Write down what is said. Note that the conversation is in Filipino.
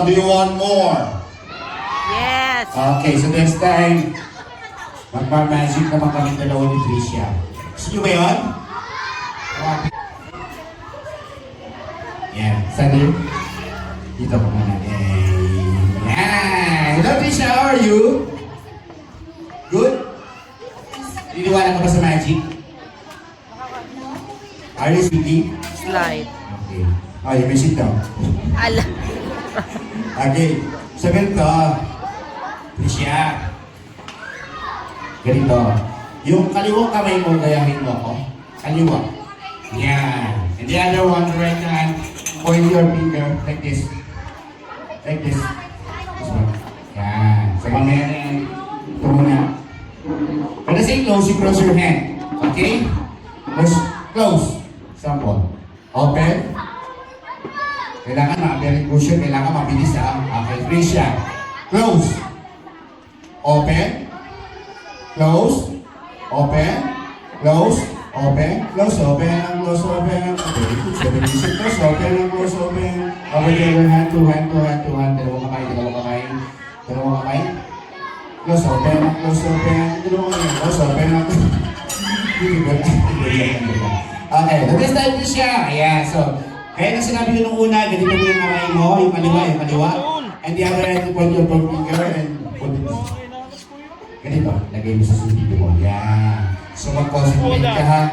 do you want more? Yes. Okay, so next time, magmamagic naman kami dalawa ni Tricia. Gusto nyo ba yun? Yan, sali. Dito ko muna. Yan! Hello Tricia, how are you? Good? Niniwala ka ba sa magic? Are you speaking? Slide. Okay. Oh, you may sit down. Ala. Okay. So, ganito. Tricia. Ganito. Yung kaliwang kamay mo, gayahin mo ako. Kaliwa. Yan. And the other one, the right hand, point your finger like this. Like this. This one. Yan. So, mamaya na yan. Ito muna. When I say close, you close your hand. Okay? Close. Sample. Open. Kailangan ma-very crucial. Kailangan mabilis ha. Okay, Tricia. Close. Open. Close. Open. Close. Open. Close. Open. Close. Open. Okay. Close. Open. Close. Open. Over there. Hand to hand to hand to hand. Dalawang kamay. Dalawang kamay. Dalawang kamay. Close. Open. Close. Open. Dalawang kamay. Close. Open. Okay. This time Tricia. Ayan. So, kaya na sinabi ko nung una, ganito mo yung kamay mo, yung kaliwa. And the other hand, point your finger and put it. Ganito, lagay mo sa sulido mo. Yan. So, mag-concentrate ka ha.